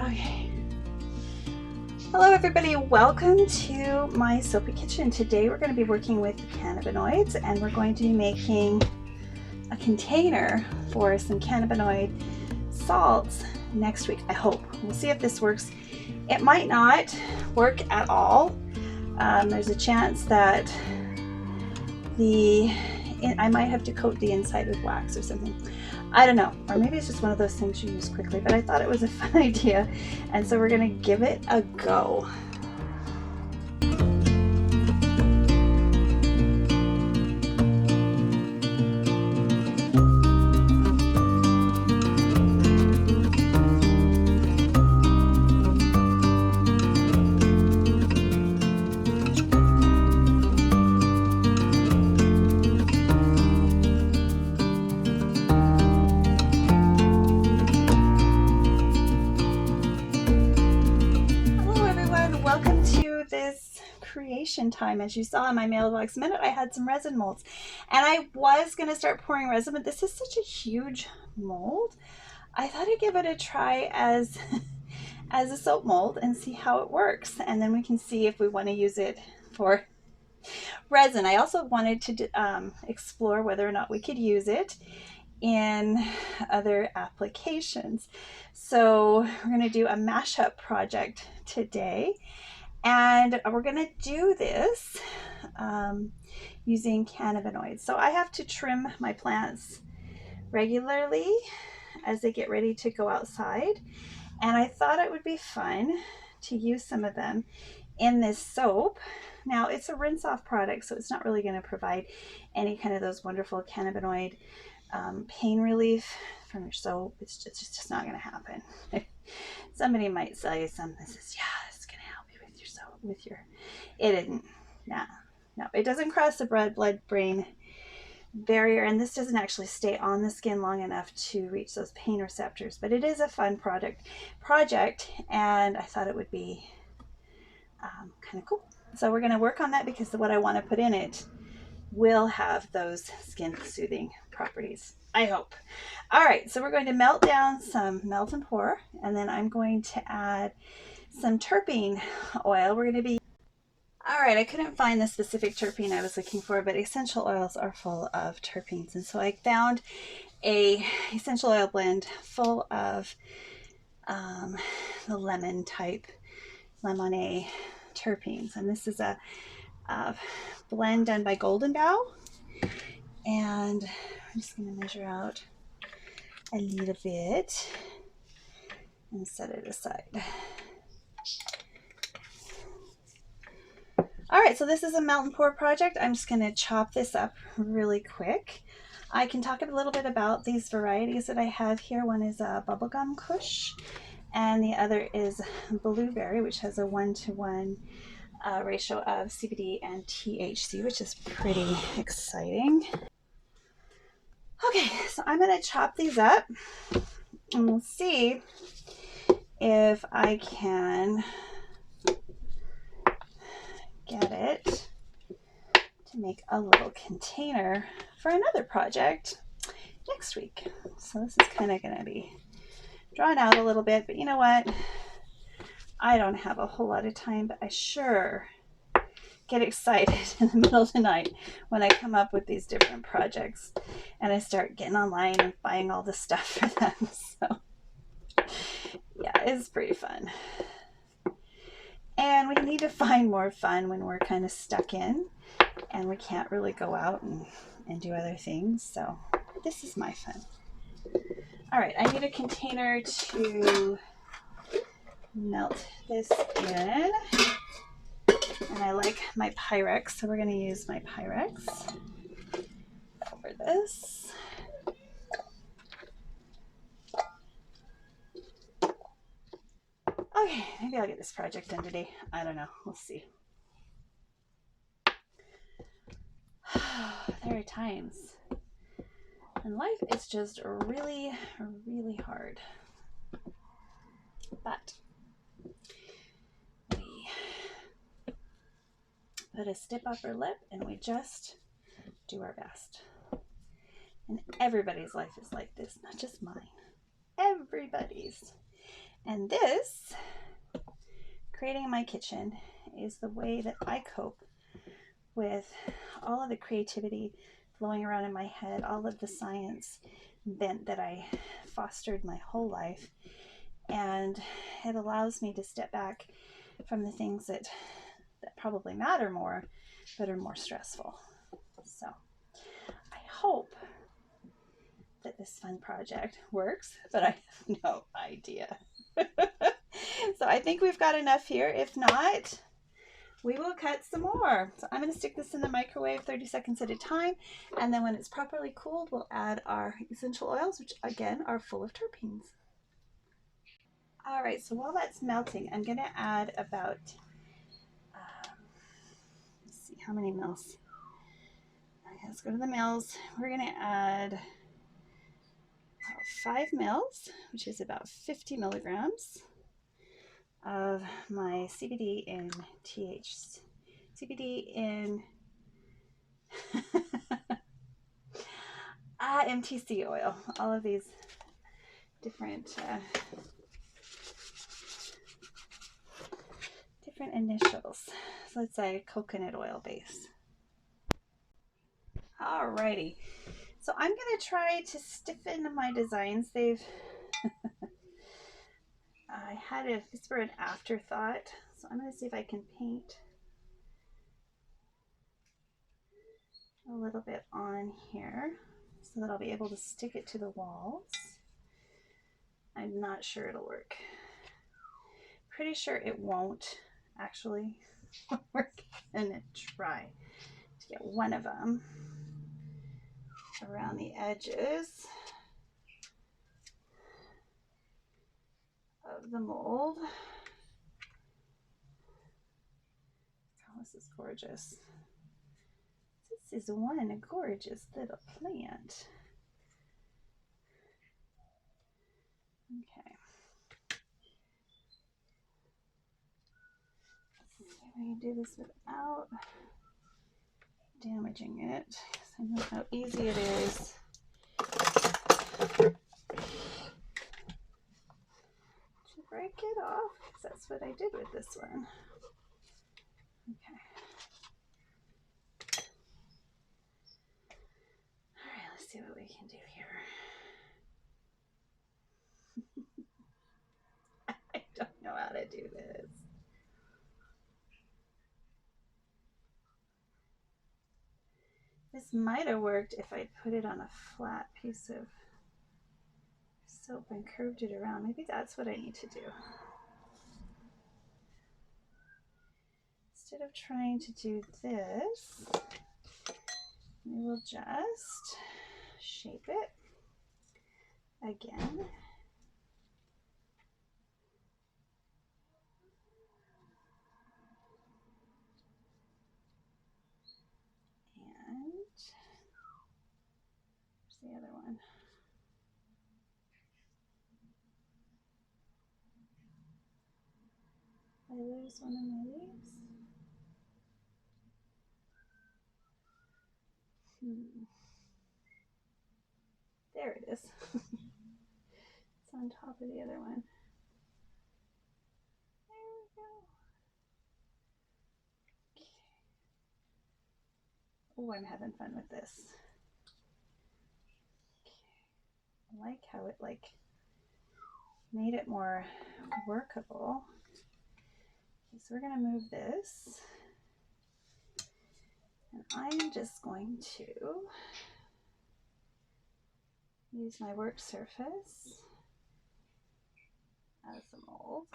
Okay. Hello everybody, welcome to my soapy kitchen. Today we're going to be working with cannabinoids and we're going to be making a container for some cannabinoid salts next week, I hope. We'll see if this works. It might not work at all. There's a chance that I might have to coat the inside with wax or something. I don't know, or maybe it's just one of those things you use quickly, but I thought it was a fun idea, and so we're gonna give it a go. Creation time. As you saw in my mailbox minute, I had some resin molds and I was going to start pouring resin, but this is such a huge mold. I thought I'd give it a try as a soap mold and see how it works, and then we can see if we want to use it for resin. I also wanted to explore whether or not we could use it in other applications. So we're going to do a mashup project today. And we're going to do this using cannabinoids. So I have to trim my plants regularly as they get ready to go outside. And I thought it would be fun to use some of them in this soap. Now it's a rinse off product, so it's not really going to provide any kind of those wonderful cannabinoid pain relief from your soap. It's just not going to happen. Somebody might sell you something that says, yeah, it isn't. No, it doesn't cross the blood-brain barrier, and this doesn't actually stay on the skin long enough to reach those pain receptors, but it is a fun project, and I thought it would be kind of cool. So we're going to work on that because what I want to put in it will have those skin soothing properties, I hope. All right, so we're going to melt down some melt and pour, and then I'm going to add some terpene oil. We're going to be all right, I couldn't find the specific terpene I was looking for, but essential oils are full of terpenes, and so I found a essential oil blend full of the lemon type lemonade terpenes, and this is a blend done by Golden Bough, and I'm just going to measure out a little bit and set it aside. All right, so this is a melt and pour project. I'm just going to chop this up really quick. I can talk a little bit about these varieties that I have here. One is a bubblegum kush, and the other is blueberry, which has a 1-to-1 ratio of CBD and THC, which is pretty exciting. Okay, so I'm going to chop these up, and we'll see if I can get it to make a little container for another project next week. So this is kind of going to be drawn out a little bit, but you know what? I don't have a whole lot of time, but I sure get excited in the middle of the night when I come up with these different projects and I start getting online and buying all this stuff for them. So yeah, it's pretty fun. And we need to find more fun when we're kind of stuck in and we can't really go out and do other things. So this is my fun. All right, I need a container to melt this in. And I like my Pyrex, so we're going to use my Pyrex over this. Okay, maybe I'll get this project done today. I don't know. We'll see. There are times in life it's just really, really hard. But we put a stiff upper lip and we just do our best. And everybody's life is like this, not just mine. Everybody's. And this, creating in my kitchen, is the way that I cope with all of the creativity flowing around in my head, all of the science bent that I fostered my whole life. And it allows me to step back from the things that probably matter more, but are more stressful. So I hope that this fun project works, but I have no idea. So I think we've got enough here. If not, we will cut some more. So I'm going to stick this in the microwave 30 seconds at a time, and then when it's properly cooled, we'll add our essential oils, which again are full of terpenes. All right, so while that's melting, I'm going to add about, let's see, how many mils? Okay, let's go to the mils. We're going to add about 5 mils, which is about 50 milligrams of my CBD and THC. CBD in MTC oil. All of these different initials. So let's say coconut oil base. Alrighty. So I'm going to try to stiffen my designs. I had this for an afterthought. So I'm going to see if I can paint a little bit on here so that I'll be able to stick it to the walls. I'm not sure it'll work. Pretty sure it won't actually work. And try to get one of them around the edges of the mold. Oh, this is gorgeous. This is one gorgeous little plant. Okay. Let's see if I can do this without damaging it. I know how easy it is to break it off, because that's what I did with this one. Okay. All right, let's see what we can do here. I don't know how to do this. This might have worked if I put it on a flat piece of soap and curved it around. Maybe that's what I need to do. Instead of trying to do this, we will just shape it again. And where's the other one? I lose one of my leaves. There it is. It's on top of the other one. There we go. Okay. Oh, I'm having fun with this. Okay. I like how it made it more workable. Okay, so we're gonna move this. And I'm just going to use my work surface as a mold.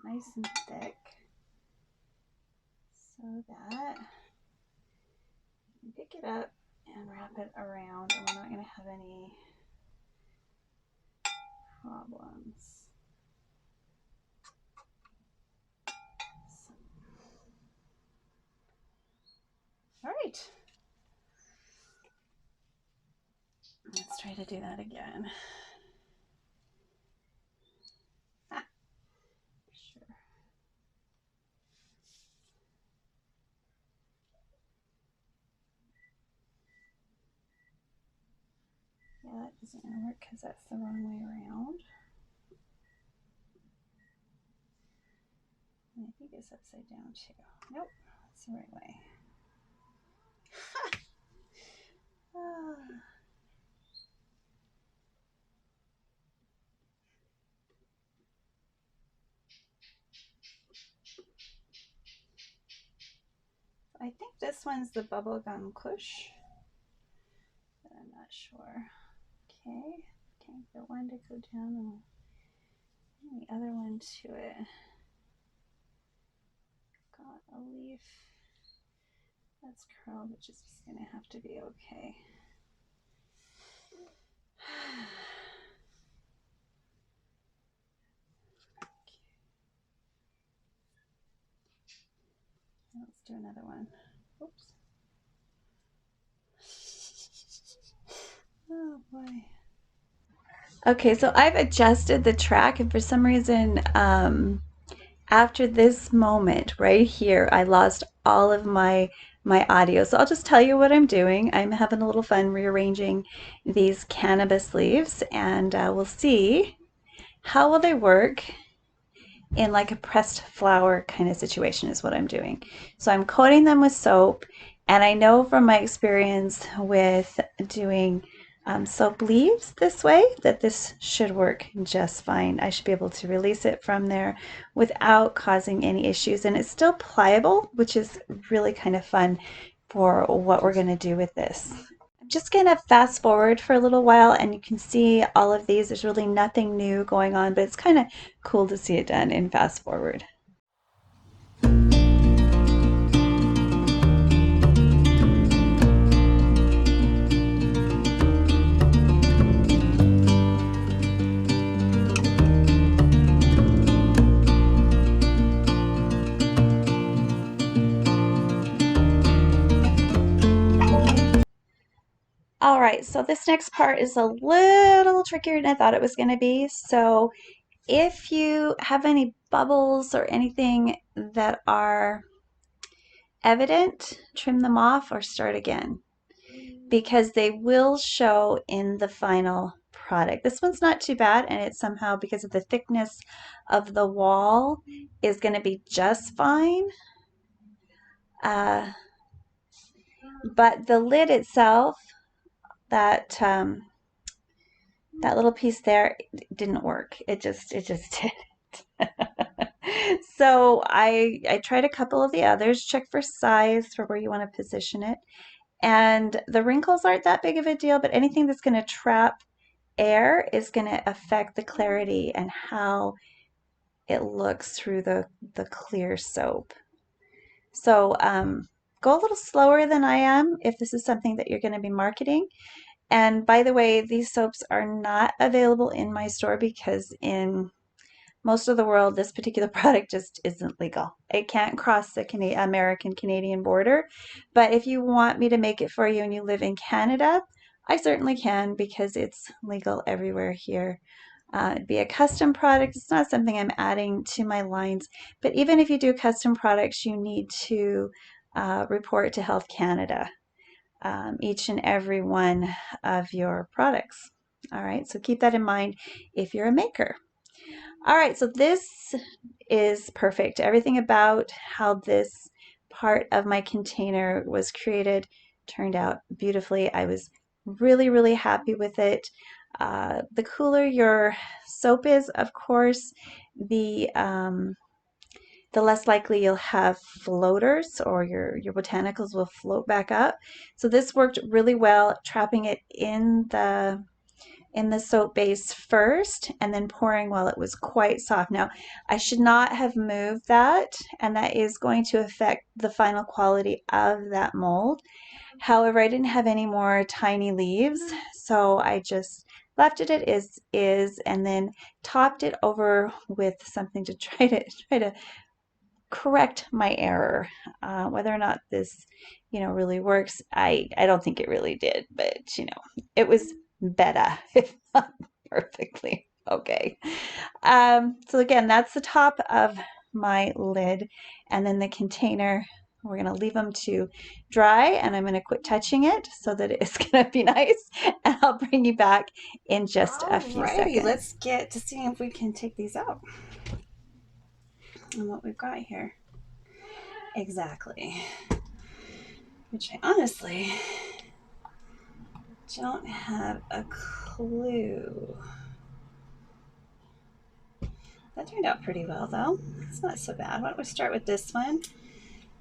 Nice and thick so that you can pick it up and wrap it around, and we're not going to have any problems. So. All right, let's try to do that again. Ah, sure. Yeah, that isn't going to work because that's the wrong way around. And I think it's upside down too. Nope, that's the right way. Ah. I think this one's the bubblegum kush, but I'm not sure. Okay, can't get one to go down and the other one to it. Got a leaf that's curled, which is just gonna have to be okay. Let's do another one. Oops. Oh boy. Okay, so I've adjusted the track, and for some reason, after this moment right here, I lost all of my audio. So I'll just tell you what I'm doing. I'm having a little fun rearranging these cannabis leaves, and we'll see how will they work in like a pressed flower kind of situation is what I'm doing. So I'm coating them with soap, and I know from my experience with doing soap leaves this way that this should work just fine. I should be able to release it from there without causing any issues, and it's still pliable, which is really kind of fun for what we're going to do with this. I'm just going to fast forward for a little while, and you can see all of these. There's really nothing new going on, but it's kind of cool to see it done in fast forward. All right, so this next part is a little trickier than I thought it was going to be. So if you have any bubbles or anything that are evident, trim them off or start again, because they will show in the final product. This one's not too bad, and it's somehow, because of the thickness of the wall, is going to be just fine. But the lid itself, that that little piece there didn't work. It just did. So I tried a couple of the others, check for size for where you want to position it. And the wrinkles aren't that big of a deal, but anything that's going to trap air is going to affect the clarity and how it looks through the clear soap. So go a little slower than I am if this is something that you're going to be marketing. And by the way, these soaps are not available in my store because in most of the world, this particular product just isn't legal. It can't cross the American-Canadian border. But if you want me to make it for you and you live in Canada, I certainly can, because it's legal everywhere here. It'd be a custom product. It's not something I'm adding to my lines. But even if you do custom products, you need to report to Health Canada each and every one of your products. All right, so keep that in mind if you're a maker. All right, so this is perfect. Everything about how this part of my container was created turned out beautifully. I was really, really happy with it. The cooler your soap is, of course, the less likely you'll have floaters, or your botanicals will float back up. So this worked really well, trapping it in the soap base first and then pouring while it was quite soft. Now, I should not have moved that, and that is going to affect the final quality of that mold. However, I didn't have any more tiny leaves, so I just left it as is and then topped it over with something to try to correct my error. Whether or not this, really works, I don't think it really did, but it was better, if not perfectly okay. So again, that's the top of my lid, and then the container, we're going to leave them to dry, and I'm going to quit touching it so that it's going to be nice, and I'll bring you back in just a few seconds. Let's get to see if we can take these out and what we've got here. Exactly. Which I honestly don't have a clue. That turned out pretty well though. It's not so bad. Why don't we start with this one?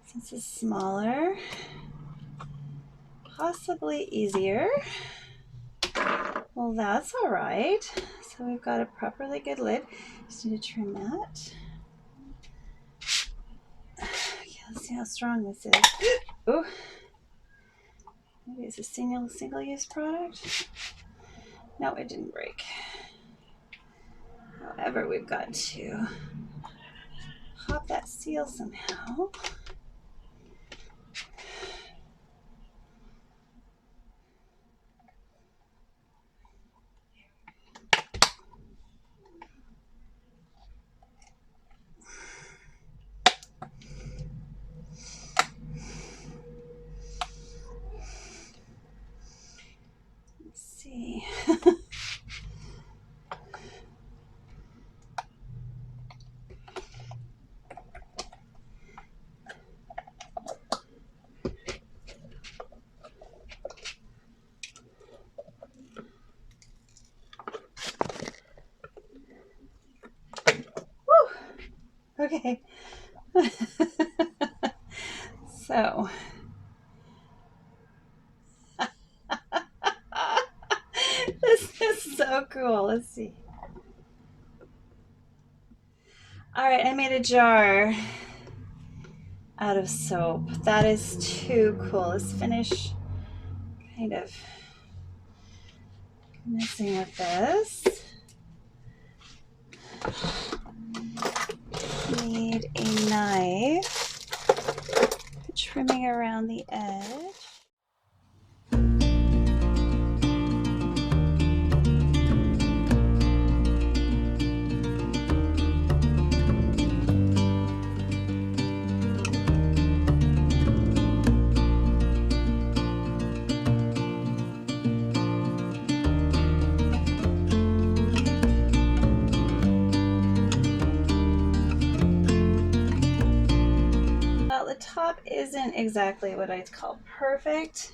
Since it's smaller, possibly easier. Well, that's all right. So we've got a properly good lid. Just need to trim that. Okay, let's see how strong this is. Oh, maybe it's a single-use product. No, it didn't break. However, we've got to pop that seal somehow. Let's see. Okay. So. This is so cool. Let's see. All right, I made a jar out of soap. That is too cool. Let's finish kind of messing with this. Need a knife, trimming around the edge. Well, the top isn't exactly what I'd call perfect,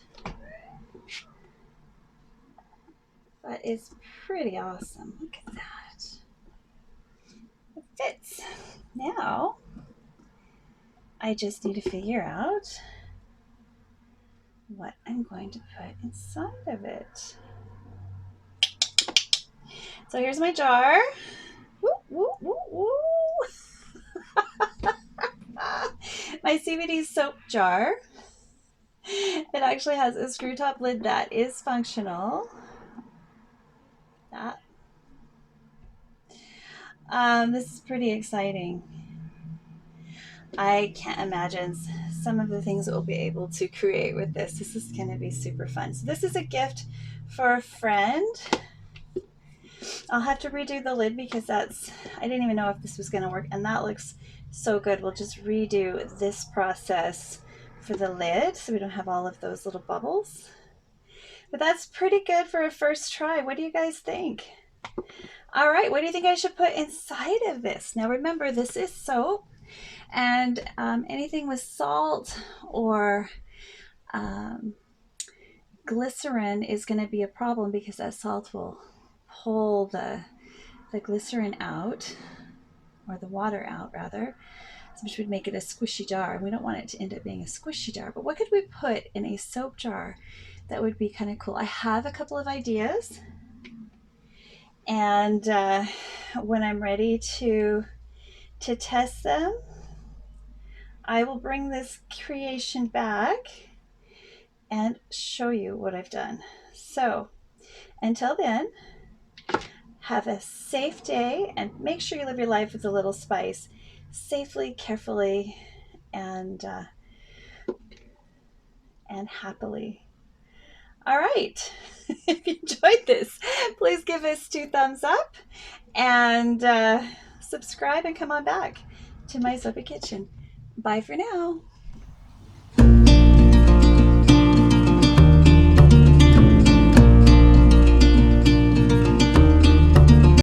but it's pretty awesome. Look at that. It fits. Now, I just need to figure out what I'm going to put inside of it. So here's my jar. Woo, woo, woo, woo. My CBD soap jar. It actually has a screw top lid that is functional. That. This is pretty exciting. I can't imagine some of the things that we'll be able to create with this. This is going to be super fun. So this is a gift for a friend. I'll have to redo the lid because I didn't even know if this was going to work, and that looks so good. We'll just redo this process for the lid so we don't have all of those little bubbles. But that's pretty good for a first try. What do you guys think? All right, what do you think I should put inside of this? Now remember, this is soap, and anything with salt or glycerin is going to be a problem because that salt will pull the glycerin out, or the water out rather, which would make it a squishy jar. We don't want it to end up being a squishy jar, but what could we put in a soap jar that would be kind of cool? I have a couple of ideas, and when I'm ready to test them, I will bring this creation back and show you what I've done. So until then, have a safe day, and make sure you live your life with a little spice, safely, carefully, and happily. All right. If you enjoyed this, please give us 2 thumbs up and subscribe and come on back to my soapy kitchen. Bye for now.